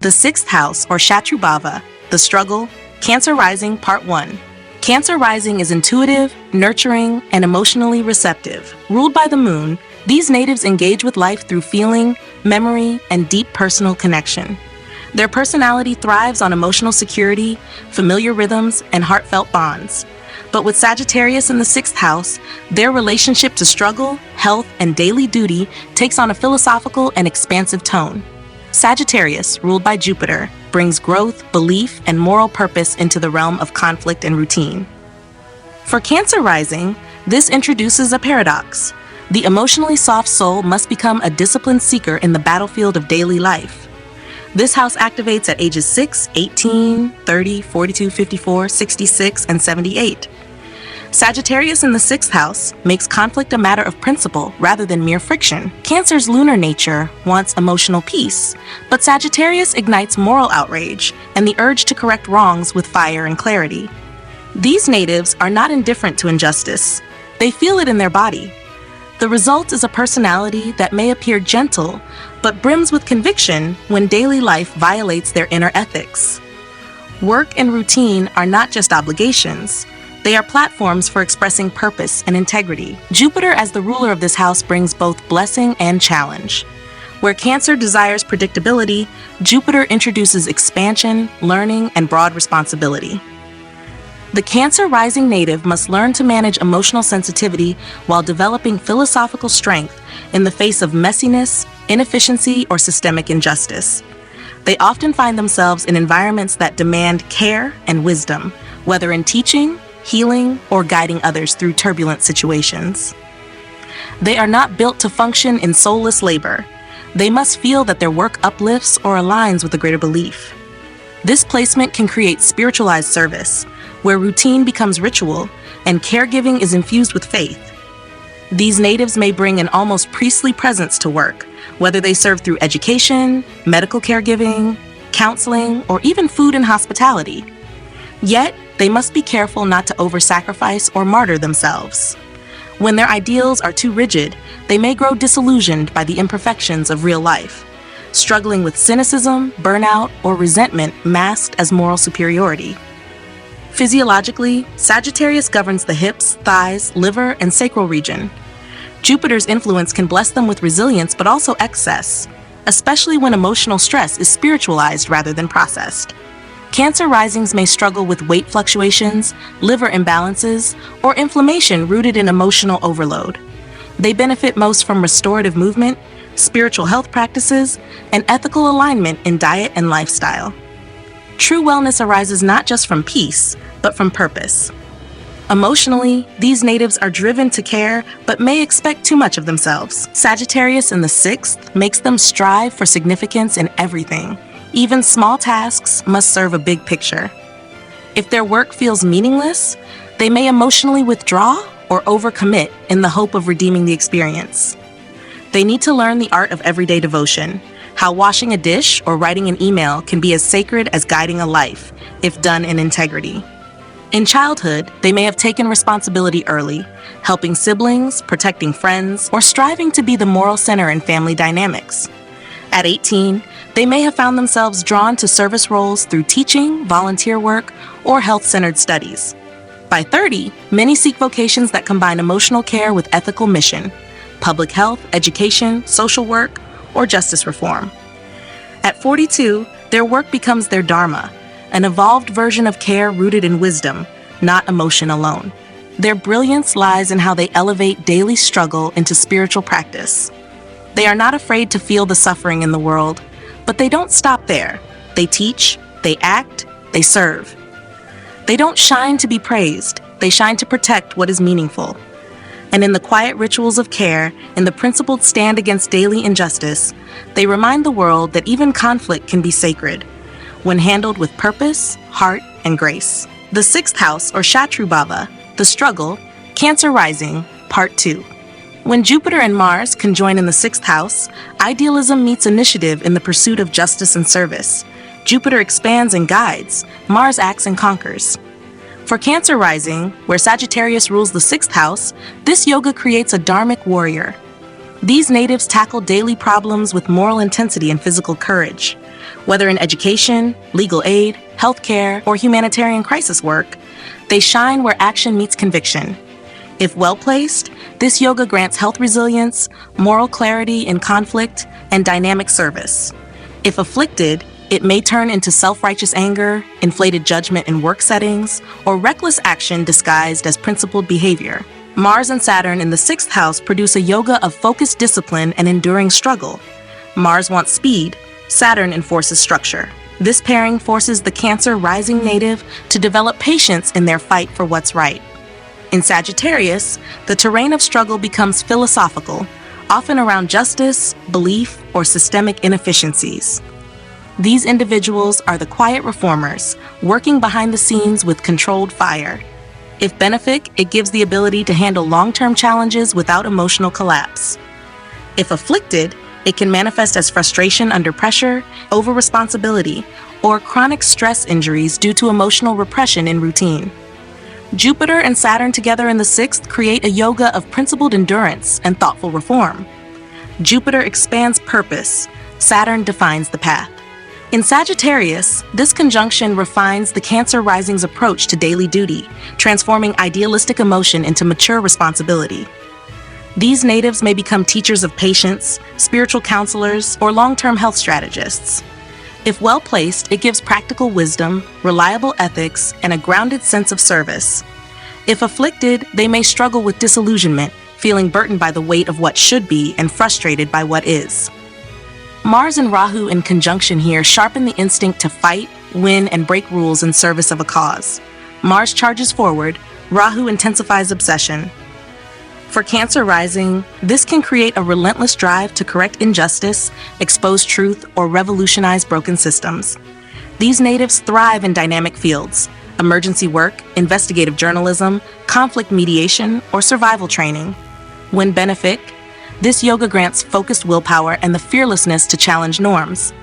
The sixth house, or Bhava, the struggle, Cancer rising, part 1. Cancer rising is intuitive, nurturing, and emotionally receptive. Ruled by the moon, these natives engage with life through feeling, memory, and deep personal connection. Their personality thrives on emotional security, familiar rhythms, and heartfelt bonds. But with Sagittarius in the sixth house, their relationship to struggle, health, and daily duty takes on a philosophical and expansive tone. Sagittarius, ruled by Jupiter, brings growth, belief, and moral purpose into the realm of conflict and routine. For Cancer rising, this introduces a paradox. The emotionally soft soul must become a disciplined seeker in the battlefield of daily life. This house activates at ages 6, 18, 30, 42, 54, 66, and 78. Sagittarius in the sixth house makes conflict a matter of principle rather than mere friction. Cancer's lunar nature wants emotional peace, but Sagittarius ignites moral outrage and the urge to correct wrongs with fire and clarity. These natives are not indifferent to injustice. They feel it in their body. The result is a personality that may appear gentle, but brims with conviction when daily life violates their inner ethics. Work and routine are not just obligations. They are platforms for expressing purpose and integrity. Jupiter as the ruler of this house brings both blessing and challenge. Where Cancer desires predictability, Jupiter introduces expansion, learning, and broad responsibility. The Cancer rising native must learn to manage emotional sensitivity while developing philosophical strength in the face of messiness, inefficiency, or systemic injustice. They often find themselves in environments that demand care and wisdom, whether in teaching, healing, or guiding others through turbulent situations. They are not built to function in soulless labor. They must feel that their work uplifts or aligns with a greater belief. This placement can create spiritualized service, where routine becomes ritual and caregiving is infused with faith. These natives may bring an almost priestly presence to work, whether they serve through education, medical caregiving, counseling, or even food and hospitality. Yet, they must be careful not to over-sacrifice or martyr themselves. When their ideals are too rigid, they may grow disillusioned by the imperfections of real life, struggling with cynicism, burnout, or resentment masked as moral superiority. Physiologically, Sagittarius governs the hips, thighs, liver, and sacral region. Jupiter's influence can bless them with resilience but also excess, especially when emotional stress is spiritualized rather than processed. Cancer risings may struggle with weight fluctuations, liver imbalances, or inflammation rooted in emotional overload. They benefit most from restorative movement, spiritual health practices, and ethical alignment in diet and lifestyle. True wellness arises not just from peace, but from purpose. Emotionally, these natives are driven to care but may expect too much of themselves. Sagittarius in the sixth makes them strive for significance in everything. Even small tasks must serve a big picture. If their work feels meaningless, they may emotionally withdraw or overcommit in the hope of redeeming the experience. They need to learn the art of everyday devotion, how washing a dish or writing an email can be as sacred as guiding a life, if done in integrity. In childhood, they may have taken responsibility early, helping siblings, protecting friends, or striving to be the moral center in family dynamics. At 18, they may have found themselves drawn to service roles through teaching, volunteer work, or health-centered studies. By 30, many seek vocations that combine emotional care with ethical mission, public health, education, social work, or justice reform. At 42, their work becomes their DHarma, an evolved version of care rooted in wisdom, not emotion alone. Their brilliance lies in how they elevate daily struggle into spiritual practice. They are not afraid to feel the suffering in the world, but they don't stop there. They teach, they act, they serve. They don't shine to be praised, they shine to protect what is meaningful. And in the quiet rituals of care, in the principled stand against daily injustice, they remind the world that even conflict can be sacred, when handled with purpose, heart, and grace. The sixth house, or Bhava, the struggle, Cancer rising, part 2. When Jupiter and Mars conjoin in the sixth house, idealism meets initiative in the pursuit of justice and service. Jupiter expands and guides, Mars acts and conquers. For Cancer rising, where Sagittarius rules the sixth house, this yoga creates a dharmic warrior. These natives tackle daily problems with moral intensity and physical courage. Whether in education, legal aid, healthcare, or humanitarian crisis work, they shine where action meets conviction. If well-placed, this yoga grants health resilience, moral clarity in conflict, and dynamic service. If afflicted, it may turn into self-righteous anger, inflated judgment in work settings, or reckless action disguised as principled behavior. Mars and Saturn in the 6th house produce a yoga of focused discipline and enduring struggle. Mars wants speed, Saturn enforces structure. This pairing forces the Cancer rising native to develop patience in their fight for what's right. In Sagittarius, the terrain of struggle becomes philosophical, often around justice, belief, or systemic inefficiencies. These individuals are the quiet reformers, working behind the scenes with controlled fire. If benefic, it gives the ability to handle long-term challenges without emotional collapse. If afflicted, it can manifest as frustration under pressure, over-responsibility, or chronic stress injuries due to emotional repression in routine. Jupiter and Saturn together in the 6th create a yoga of principled endurance and thoughtful reform. Jupiter expands purpose, Saturn defines the path. In Sagittarius, this conjunction refines the Cancer rising's approach to daily duty, transforming idealistic emotion into mature responsibility. These natives may become teachers of patience, spiritual counselors, or long-term health strategists. If well-placed, it gives practical wisdom, reliable ethics, and a grounded sense of service. If afflicted, they may struggle with disillusionment, feeling burdened by the weight of what should be and frustrated by what is. Mars and Rahu in conjunction here sharpen the instinct to fight, win, and break rules in service of a cause. Mars charges forward, Rahu intensifies obsession. For Cancer rising, this can create a relentless drive to correct injustice, expose truth, or revolutionize broken systems. These natives thrive in dynamic fields: emergency work, investigative journalism, conflict mediation, or survival training. When benefic, this yoga grants focused willpower and the fearlessness to challenge norms.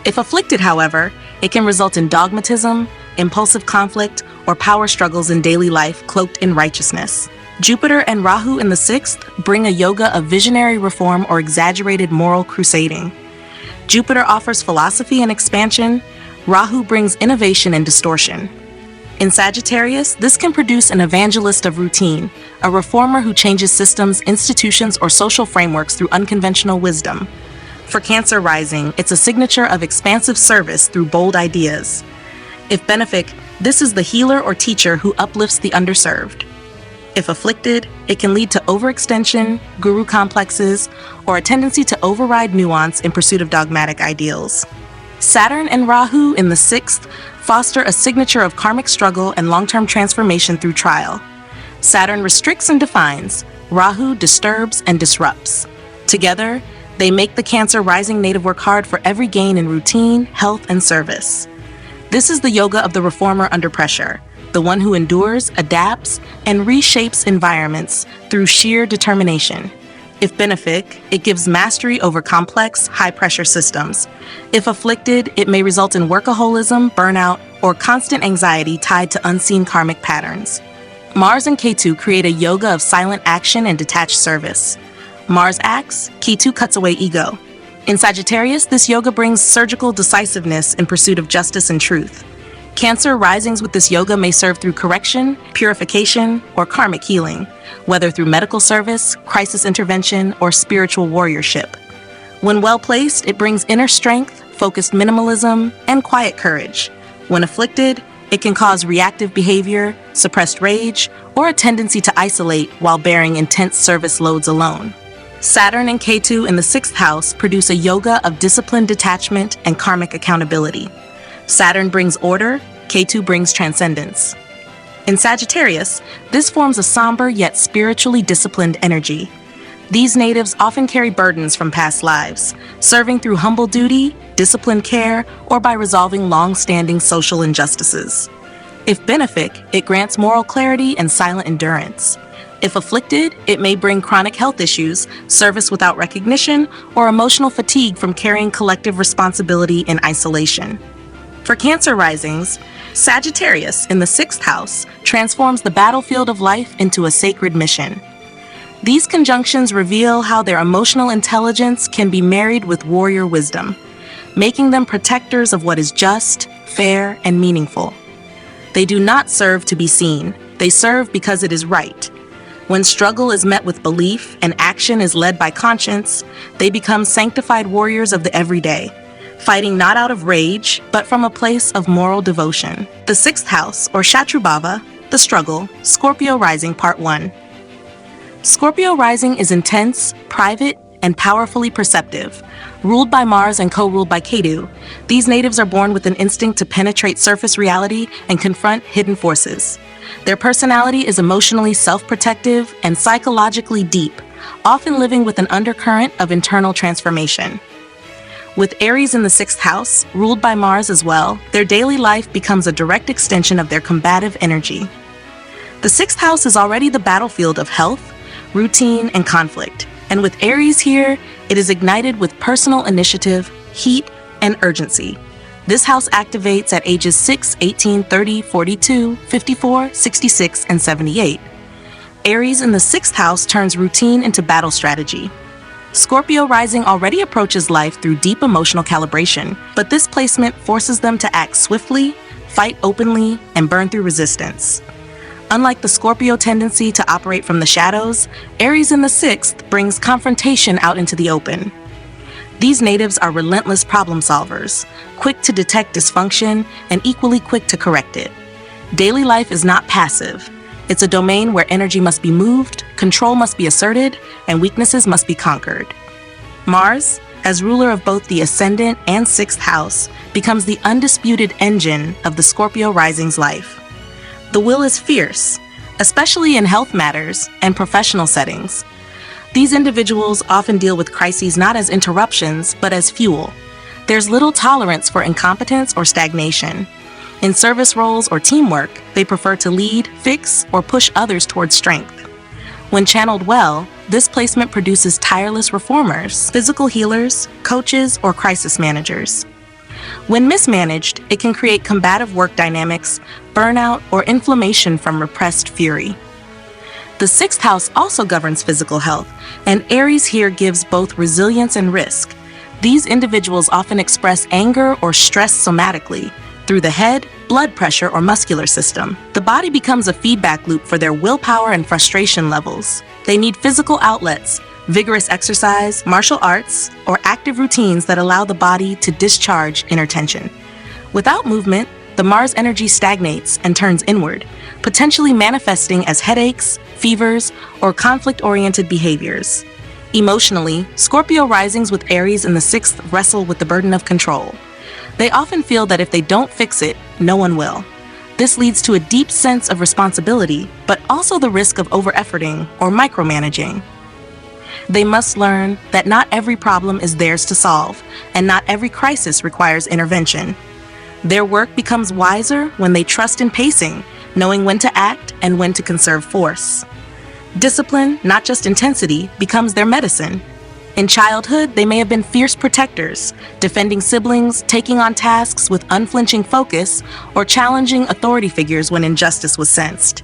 If afflicted, however, it can result in dogmatism, impulsive conflict, or power struggles in daily life cloaked in righteousness. Jupiter and Rahu in the 6th bring a yoga of visionary reform or exaggerated moral crusading. Jupiter offers philosophy and expansion, Rahu brings innovation and distortion. In Sagittarius, this can produce an evangelist of routine, a reformer who changes systems, institutions, or social frameworks through unconventional wisdom. For Cancer rising, it's a signature of expansive service through bold ideas. If benefic, this is the healer or teacher who uplifts the underserved. If afflicted, it can lead to overextension, guru complexes, or a tendency to override nuance in pursuit of dogmatic ideals. Saturn and Rahu in the 6th foster a signature of karmic struggle and long-term transformation through trial. Saturn restricts and defines, Rahu disturbs and disrupts. Together, they make the Cancer rising native work hard for every gain in routine, health, and service. This is the yoga of the reformer under pressure, the one who endures, adapts, and reshapes environments through sheer determination. If benefic, it gives mastery over complex, high-pressure systems. If afflicted, it may result in workaholism, burnout, or constant anxiety tied to unseen karmic patterns. Mars and Ketu create a yoga of silent action and detached service. Mars acts, Ketu cuts away ego. In Sagittarius, this yoga brings surgical decisiveness in pursuit of justice and truth. Cancer risings with this yoga may serve through correction, purification, or karmic healing, whether through medical service, crisis intervention, or spiritual warriorship. When well-placed, it brings inner strength, focused minimalism, and quiet courage. When afflicted, it can cause reactive behavior, suppressed rage, or a tendency to isolate while bearing intense service loads alone. Saturn and Ketu in the 6th house produce a yoga of disciplined detachment and karmic accountability. Saturn brings order, Ketu brings transcendence. In Sagittarius, this forms a somber yet spiritually disciplined energy. These natives often carry burdens from past lives, serving through humble duty, disciplined care, or by resolving long-standing social injustices. If benefic, it grants moral clarity and silent endurance. If afflicted, it may bring chronic health issues, service without recognition, or emotional fatigue from carrying collective responsibility in isolation. For Cancer risings, Sagittarius in the 6th house transforms the battlefield of life into a sacred mission. These conjunctions reveal how their emotional intelligence can be married with warrior wisdom. making them protectors of what is just, fair, and meaningful. They do not serve to be seen, they serve because it is right. When struggle is met with belief and action is led by conscience, they become sanctified warriors of the everyday, fighting not out of rage, but from a place of moral devotion. The sixth house, or Bhava, the struggle, Scorpio rising, part 1. Scorpio rising is intense, private, and powerfully perceptive. Ruled by Mars and co-ruled by Ketu, these natives are born with an instinct to penetrate surface reality and confront hidden forces. Their personality is emotionally self-protective and psychologically deep, often living with an undercurrent of internal transformation. With Aries in the sixth house, ruled by Mars as well, their daily life becomes a direct extension of their combative energy. The sixth house is already the battlefield of health, routine, and conflict, and with Aries here, it is ignited with personal initiative, heat, and urgency. This house activates at ages 6, 18, 30, 42, 54, 66, and 78. Aries in the sixth house turns routine into battle strategy. Scorpio rising already approaches life through deep emotional calibration, but this placement forces them to act swiftly, fight openly, and burn through resistance. Unlike the Scorpio tendency to operate from the shadows, Aries in the sixth brings confrontation out into the open. These natives are relentless problem solvers, quick to detect dysfunction and equally quick to correct it. Daily life is not passive. It's a domain where energy must be moved, control must be asserted, and weaknesses must be conquered. Mars, as ruler of both the ascendant and sixth house, becomes the undisputed engine of the Scorpio rising's life. The will is fierce, especially in health matters and professional settings. These individuals often deal with crises not as interruptions, but as fuel. There's little tolerance for incompetence or stagnation. In service roles or teamwork, they prefer to lead, fix, or push others towards strength. When channeled well, this placement produces tireless reformers, physical healers, coaches, or crisis managers. When mismanaged, it can create combative work dynamics, burnout, or inflammation from repressed fury. The sixth house also governs physical health, and Aries here gives both resilience and risk. These individuals often express anger or stress somatically, through the head, blood pressure, or muscular system. The body becomes a feedback loop for their willpower and frustration levels. They need physical outlets, vigorous exercise, martial arts, or active routines that allow the body to discharge inner tension. Without movement, the Mars energy stagnates and turns inward, potentially manifesting as headaches, fevers, or conflict-oriented behaviors. Emotionally, Scorpio risings with Aries in the sixth wrestle with the burden of control. They often feel that if they don't fix it, no one will. This leads to a deep sense of responsibility, but also the risk of over-efforting or micromanaging. They must learn that not every problem is theirs to solve, and not every crisis requires intervention. Their work becomes wiser when they trust in pacing, knowing when to act and when to conserve force. Discipline, not just intensity, becomes their medicine. In childhood, they may have been fierce protectors, defending siblings, taking on tasks with unflinching focus, or challenging authority figures when injustice was sensed.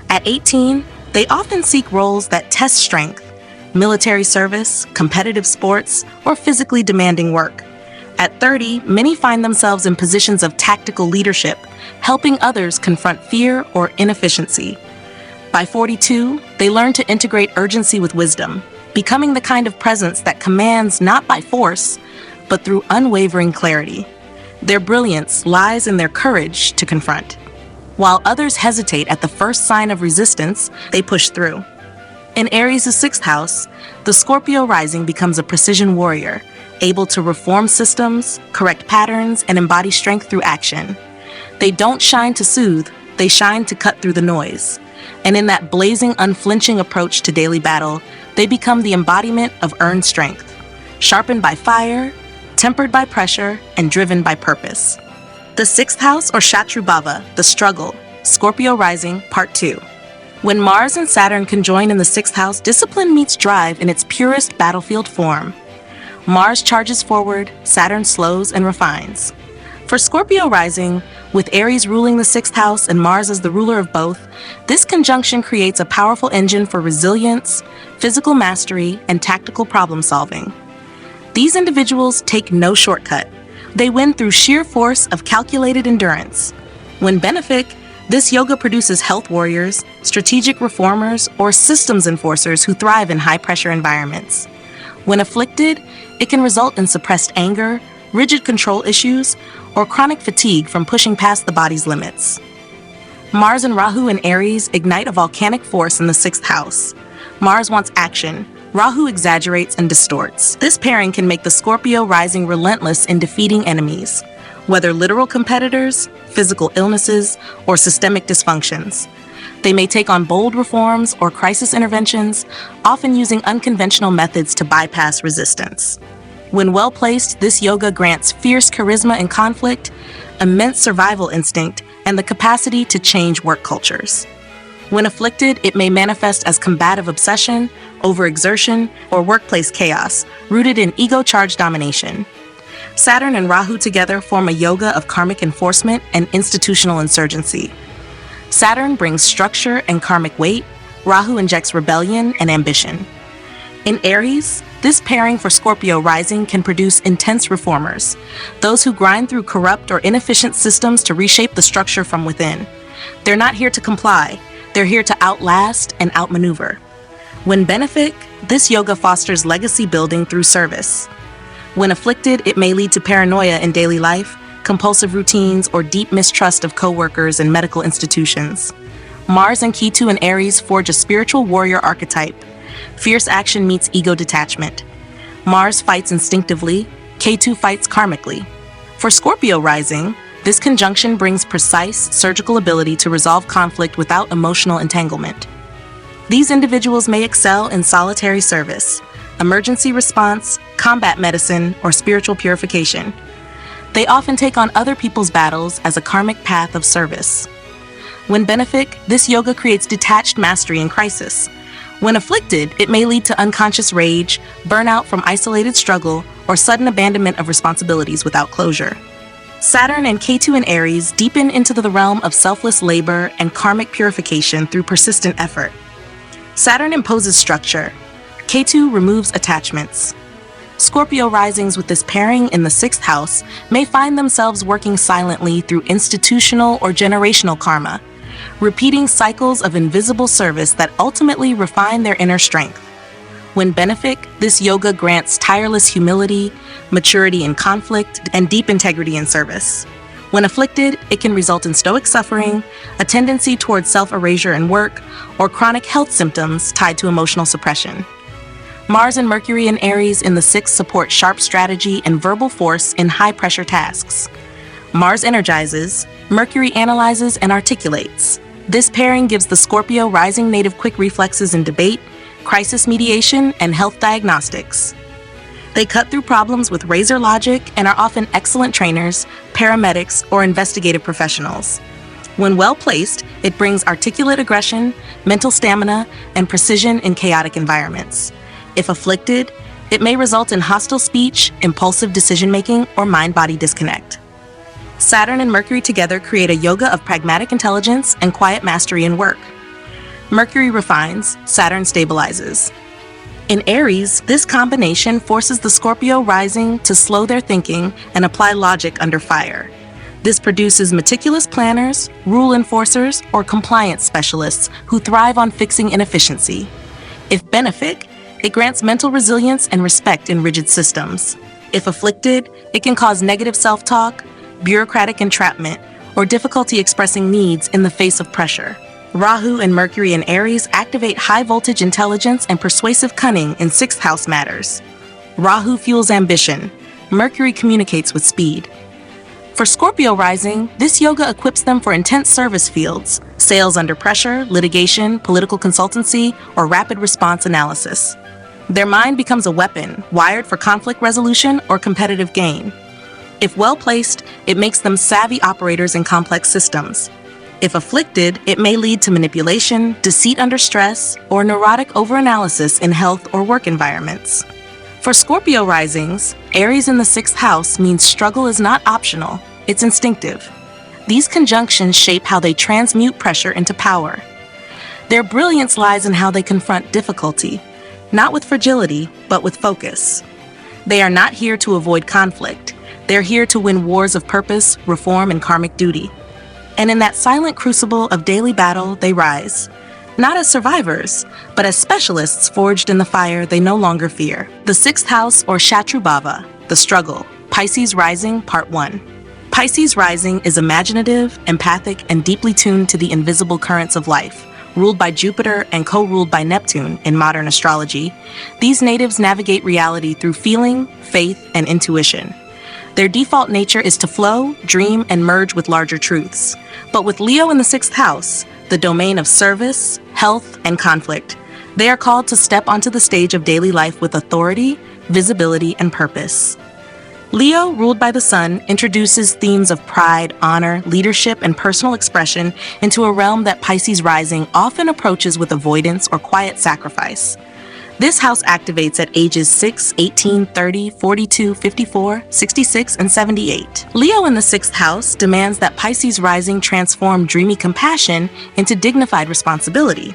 At 18, they often seek roles that test strength, military service, competitive sports, or physically demanding work. At 30, many find themselves in positions of tactical leadership, helping others confront fear or inefficiency. By 42, they learn to integrate urgency with wisdom, becoming the kind of presence that commands not by force, but through unwavering clarity. Their brilliance lies in their courage to confront. While others hesitate at the first sign of resistance, they push through. In Aries' sixth house, the Scorpio rising becomes a precision warrior, able to reform systems, correct patterns, and embody strength through action. They don't shine to soothe, they shine to cut through the noise. And in that blazing, unflinching approach to daily battle, they become the embodiment of earned strength, sharpened by fire, tempered by pressure, and driven by purpose. The sixth house, or Bhava, the struggle, Scorpio rising, part 2. When Mars and Saturn conjoin in the sixth house, discipline meets drive in its purest battlefield form. Mars charges forward, Saturn slows and refines. For Scorpio rising, with Aries ruling the sixth house and Mars as the ruler of both, this conjunction creates a powerful engine for resilience, physical mastery, and tactical problem solving. These individuals take no shortcut. They win through sheer force of calculated endurance. When benefic, this yoga produces health warriors, strategic reformers, or systems enforcers who thrive in high-pressure environments. When afflicted, it can result in suppressed anger, rigid control issues, or chronic fatigue from pushing past the body's limits. Mars and Rahu in Aries ignite a volcanic force in the 6th house. Mars wants action. Rahu exaggerates and distorts. This pairing can make the Scorpio rising relentless in defeating enemies, whether literal competitors, physical illnesses, or systemic dysfunctions. They may take on bold reforms or crisis interventions, often using unconventional methods to bypass resistance. When well placed, this yoga grants fierce charisma in conflict, immense survival instinct, and the capacity to change work cultures. When afflicted, it may manifest as combative obsession, overexertion, or workplace chaos, rooted in ego-charged domination. Saturn and Rahu together form a yoga of karmic enforcement and institutional insurgency. Saturn brings structure and karmic weight, Rahu injects rebellion and ambition. In Aries, this pairing for Scorpio rising can produce intense reformers, those who grind through corrupt or inefficient systems to reshape the structure from within. They're not here to comply, they're here to outlast and outmaneuver. When benefic, this yoga fosters legacy building through service. When afflicted, it may lead to paranoia in daily life, compulsive routines, or deep mistrust of coworkers and medical institutions. Mars and Ketu in Aries forge a spiritual warrior archetype. Fierce action meets ego detachment. Mars fights instinctively, Ketu fights karmically. For Scorpio rising, this conjunction brings precise, surgical ability to resolve conflict without emotional entanglement. These individuals may excel in solitary service, emergency response, combat medicine, or spiritual purification. They often take on other people's battles as a karmic path of service. When benefic, this yoga creates detached mastery in crisis. When afflicted, it may lead to unconscious rage, burnout from isolated struggle, or sudden abandonment of responsibilities without closure. Saturn and Ketu in Aries deepen into the realm of selfless labor and karmic purification through persistent effort. Saturn imposes structure. Ketu removes attachments. Scorpio risings with this pairing in the 6th house may find themselves working silently through institutional or generational karma, repeating cycles of invisible service that ultimately refine their inner strength. When benefic, this yoga grants tireless humility, maturity in conflict, and deep integrity in service. When afflicted, it can result in stoic suffering, a tendency towards self-erasure in work, or chronic health symptoms tied to emotional suppression. Mars and Mercury in Aries in the 6th support sharp strategy and verbal force in high-pressure tasks. Mars energizes, Mercury analyzes and articulates. This pairing gives the Scorpio rising native quick reflexes in debate, crisis mediation, and health diagnostics. They cut through problems with razor logic and are often excellent trainers, paramedics, or investigative professionals. When well placed, it brings articulate aggression, mental stamina, and precision in chaotic environments. If afflicted, it may result in hostile speech, impulsive decision-making, or mind-body disconnect. Saturn and Mercury together create a yoga of pragmatic intelligence and quiet mastery in work. Mercury refines, Saturn stabilizes. In Aries, this combination forces the Scorpio rising to slow their thinking and apply logic under fire. This produces meticulous planners, rule enforcers, or compliance specialists who thrive on fixing inefficiency. If benefic, it grants mental resilience and respect in rigid systems. If afflicted, it can cause negative self-talk, bureaucratic entrapment, or difficulty expressing needs in the face of pressure. Rahu and Mercury in Aries activate high-voltage intelligence and persuasive cunning in 6th house matters. Rahu fuels ambition. Mercury communicates with speed. For Scorpio rising, this yoga equips them for intense service fields, sales under pressure, litigation, political consultancy, or rapid response analysis. Their mind becomes a weapon, wired for conflict resolution or competitive gain. If well placed, it makes them savvy operators in complex systems. If afflicted, it may lead to manipulation, deceit under stress, or neurotic overanalysis in health or work environments. For Scorpio risings, Aries in the 6th house means struggle is not optional, it's instinctive. These conjunctions shape how they transmute pressure into power. Their brilliance lies in how they confront difficulty, not with fragility, but with focus. They are not here to avoid conflict. They're here to win wars of purpose, reform, and karmic duty. And in that silent crucible of daily battle, they rise. Not as survivors, but as specialists forged in the fire they no longer fear. The sixth house, or Shatru Bhava, the struggle. Pisces rising, part 1. Pisces rising is imaginative, empathic, and deeply tuned to the invisible currents of life. Ruled by Jupiter and co-ruled by Neptune in modern astrology, these natives navigate reality through feeling, faith, and intuition. Their default nature is to flow, dream, and merge with larger truths. But with Leo in the sixth house, the domain of service, health, and conflict, they are called to step onto the stage of daily life with authority, visibility, and purpose. Leo, ruled by the sun, introduces themes of pride, honor, leadership, and personal expression into a realm that Pisces rising often approaches with avoidance or quiet sacrifice. This house activates at ages 6, 18, 30, 42, 54, 66, and 78. Leo in the sixth house demands that Pisces rising transform dreamy compassion into dignified responsibility.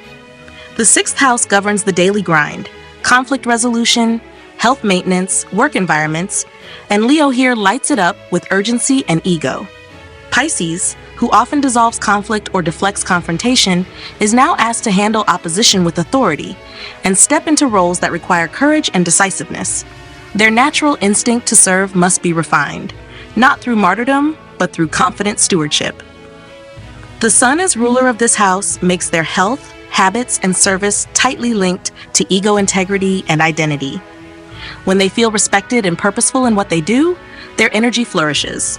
The sixth house governs the daily grind, conflict resolution, health maintenance, work environments, and Leo here lights it up with urgency and ego. Pisces, who often dissolves conflict or deflects confrontation, is now asked to handle opposition with authority and step into roles that require courage and decisiveness. Their natural instinct to serve must be refined, not through martyrdom, but through confident stewardship. The sun as ruler of this house makes their health, habits, and service tightly linked to ego integrity and identity. When they feel respected and purposeful in what they do, their energy flourishes.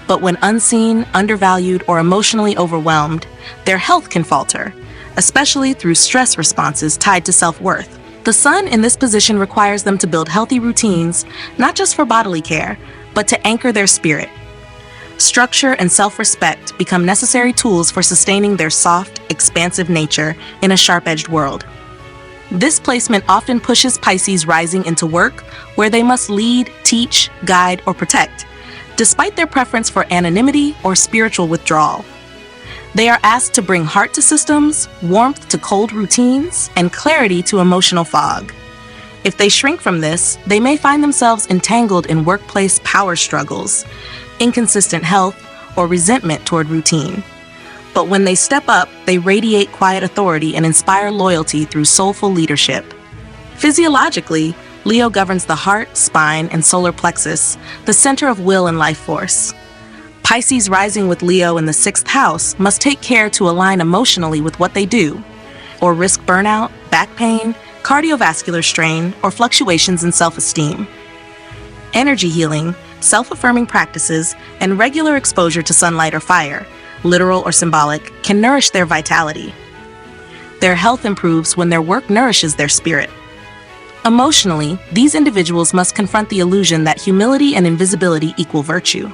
But when unseen, undervalued, or emotionally overwhelmed, their health can falter, especially through stress responses tied to self-worth. The sun in this position requires them to build healthy routines, not just for bodily care, but to anchor their spirit. Structure and self-respect become necessary tools for sustaining their soft, expansive nature in a sharp-edged world. This placement often pushes Pisces rising into work where they must lead, teach, guide, or protect, despite their preference for anonymity or spiritual withdrawal. They are asked to bring heart to systems, warmth to cold routines, and clarity to emotional fog. If they shrink from this, they may find themselves entangled in workplace power struggles, inconsistent health, or resentment toward routine. But when they step up, they radiate quiet authority and inspire loyalty through soulful leadership. Physiologically, Leo governs the heart, spine, and solar plexus, the center of will and life force. Pisces rising with Leo in the sixth house must take care to align emotionally with what they do, or risk burnout, back pain, cardiovascular strain, or fluctuations in self-esteem. Energy healing, self-affirming practices, and regular exposure to sunlight or fire, literal or symbolic, can nourish their vitality. Their health improves when their work nourishes their spirit. Emotionally, these individuals must confront the illusion that humility and invisibility equal virtue.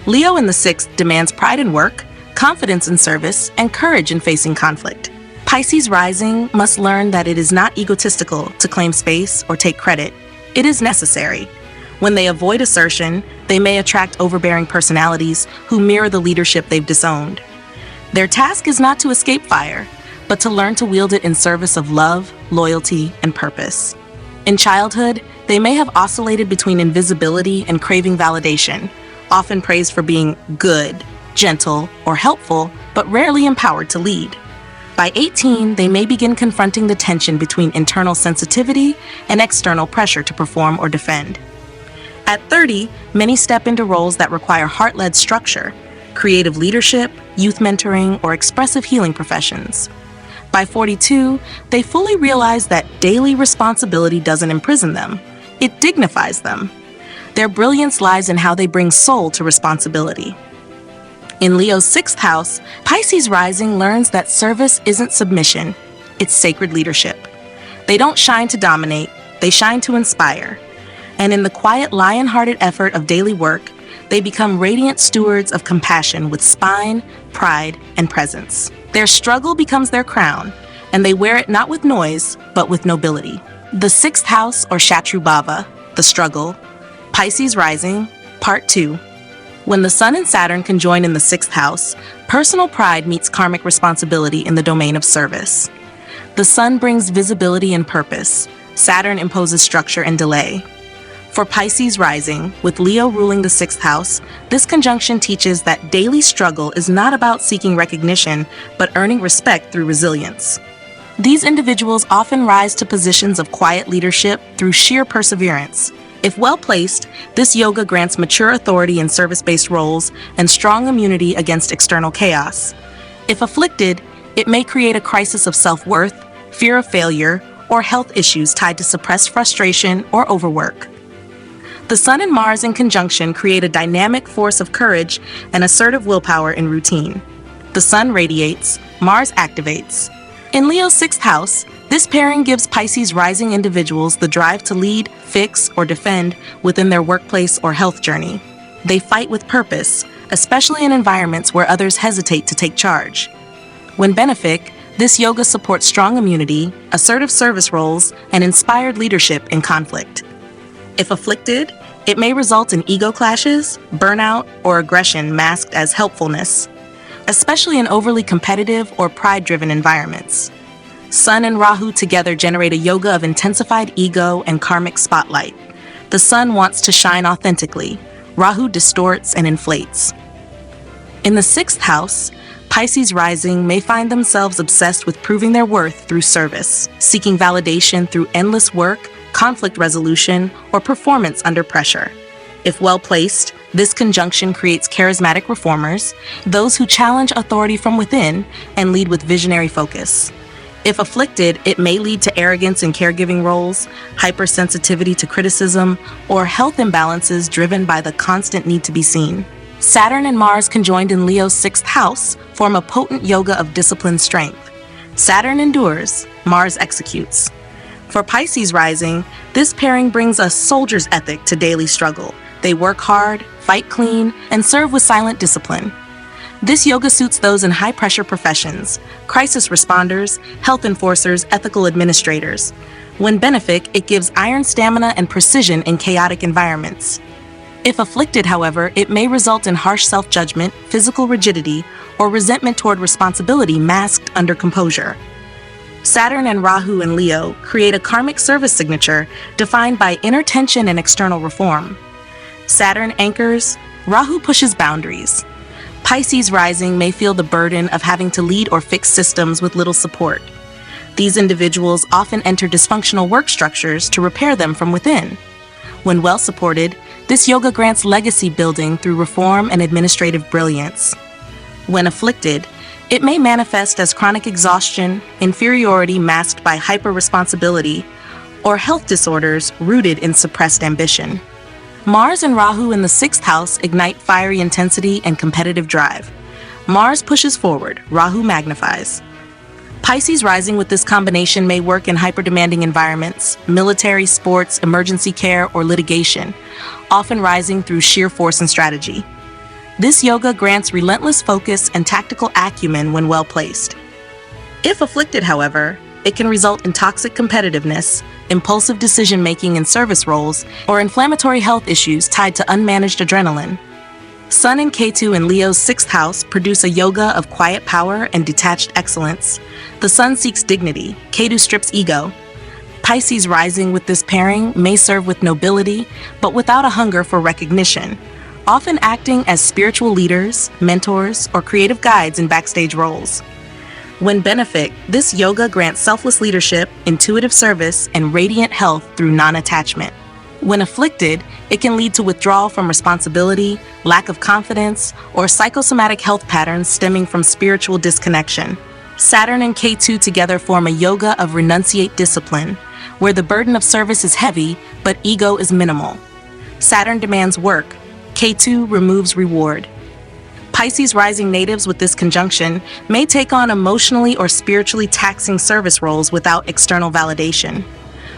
Leo in the sixth demands pride in work, confidence in service, and courage in facing conflict. Pisces rising must learn that it is not egotistical to claim space or take credit. It is necessary. When they avoid assertion, they may attract overbearing personalities who mirror the leadership they've disowned. Their task is not to escape fire, but to learn to wield it in service of love, loyalty, and purpose. In childhood, they may have oscillated between invisibility and craving validation, often praised for being good, gentle, or helpful, but rarely empowered to lead. By 18, they may begin confronting the tension between internal sensitivity and external pressure to perform or defend. At 30, many step into roles that require heart-led structure, creative leadership, youth mentoring, or expressive healing professions. By 42, they fully realize that daily responsibility doesn't imprison them, it dignifies them. Their brilliance lies in how they bring soul to responsibility. In Leo's sixth house, Pisces rising learns that service isn't submission, it's sacred leadership. They don't shine to dominate, they shine to inspire. And in the quiet, lion-hearted effort of daily work, they become radiant stewards of compassion with spine, pride, and presence. Their struggle becomes their crown, and they wear it not with noise, but with nobility. The sixth house, or Shatru Bhava, the struggle. Pisces rising, part 2. When the sun and Saturn conjoin in the sixth house, personal pride meets karmic responsibility in the domain of service. The sun brings visibility and purpose. Saturn imposes structure and delay. For Pisces rising, with Leo ruling the 6th house, this conjunction teaches that daily struggle is not about seeking recognition, but earning respect through resilience. These individuals often rise to positions of quiet leadership through sheer perseverance. If well placed, this yoga grants mature authority in service-based roles and strong immunity against external chaos. If afflicted, it may create a crisis of self-worth, fear of failure, or health issues tied to suppressed frustration or overwork. The Sun and Mars in conjunction create a dynamic force of courage and assertive willpower in routine. The Sun radiates, Mars activates. In Leo's 6th house, this pairing gives Pisces rising individuals the drive to lead, fix, or defend within their workplace or health journey. They fight with purpose, especially in environments where others hesitate to take charge. When benefic, this yoga supports strong immunity, assertive service roles, and inspired leadership in conflict. If afflicted, it may result in ego clashes, burnout, or aggression masked as helpfulness, especially in overly competitive or pride-driven environments. Sun and Rahu together generate a yoga of intensified ego and karmic spotlight. The Sun wants to shine authentically. Rahu distorts and inflates. In the 6th house, Pisces rising may find themselves obsessed with proving their worth through service, seeking validation through endless work, conflict resolution, or performance under pressure. If well placed, this conjunction creates charismatic reformers, those who challenge authority from within and lead with visionary focus. If afflicted, it may lead to arrogance in caregiving roles, hypersensitivity to criticism, or health imbalances driven by the constant need to be seen. Saturn and Mars conjoined in Leo's 6th house form a potent yoga of disciplined strength. Saturn endures, Mars executes. For Pisces rising, this pairing brings a soldier's ethic to daily struggle. They work hard, fight clean, and serve with silent discipline. This yoga suits those in high-pressure professions, crisis responders, health enforcers, ethical administrators. When benefic, it gives iron stamina and precision in chaotic environments. If afflicted, however, it may result in harsh self-judgment, physical rigidity, or resentment toward responsibility masked under composure. Saturn and Rahu in Leo create a karmic service signature defined by inner tension and external reform. Saturn anchors, Rahu pushes boundaries. Pisces rising may feel the burden of having to lead or fix systems with little support. These individuals often enter dysfunctional work structures to repair them from within. When well supported, this yoga grants legacy building through reform and administrative brilliance. When afflicted, it may manifest as chronic exhaustion, inferiority masked by hyper-responsibility, or health disorders rooted in suppressed ambition. Mars and Rahu in the 6th house ignite fiery intensity and competitive drive. Mars pushes forward, Rahu magnifies. Pisces rising with this combination may work in hyper-demanding environments, military, sports, emergency care, or litigation, often rising through sheer force and strategy. This yoga grants relentless focus and tactical acumen when well placed. If afflicted, however, it can result in toxic competitiveness, impulsive decision-making in service roles, or inflammatory health issues tied to unmanaged adrenaline. Sun and Ketu in Leo's 6th house produce a yoga of quiet power and detached excellence. The Sun seeks dignity, Ketu strips ego. Pisces rising with this pairing may serve with nobility, but without a hunger for recognition, often acting as spiritual leaders, mentors, or creative guides in backstage roles. When benefic, this yoga grants selfless leadership, intuitive service, and radiant health through non-attachment. When afflicted, it can lead to withdrawal from responsibility, lack of confidence, or psychosomatic health patterns stemming from spiritual disconnection. Saturn and Ketu together form a yoga of renunciate discipline, where the burden of service is heavy, but ego is minimal. Saturn demands work, Ketu removes reward. Pisces rising natives with this conjunction may take on emotionally or spiritually taxing service roles without external validation.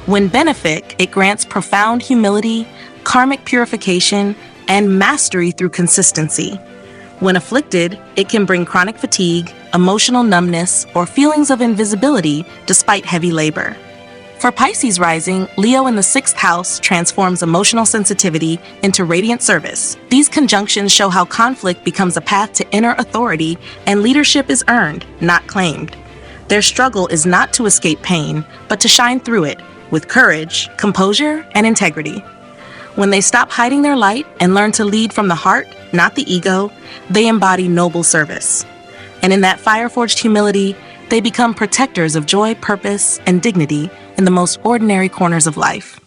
When benefic, it grants profound humility, karmic purification, and mastery through consistency. When afflicted, it can bring chronic fatigue, emotional numbness, or feelings of invisibility despite heavy labor. For Pisces rising, Leo in the 6th house transforms emotional sensitivity into radiant service. These conjunctions show how conflict becomes a path to inner authority and leadership is earned, not claimed. Their struggle is not to escape pain, but to shine through it with courage, composure, and integrity. When they stop hiding their light and learn to lead from the heart, not the ego, they embody noble service. And in that fire-forged humility, they become protectors of joy, purpose, and dignity in the most ordinary corners of life.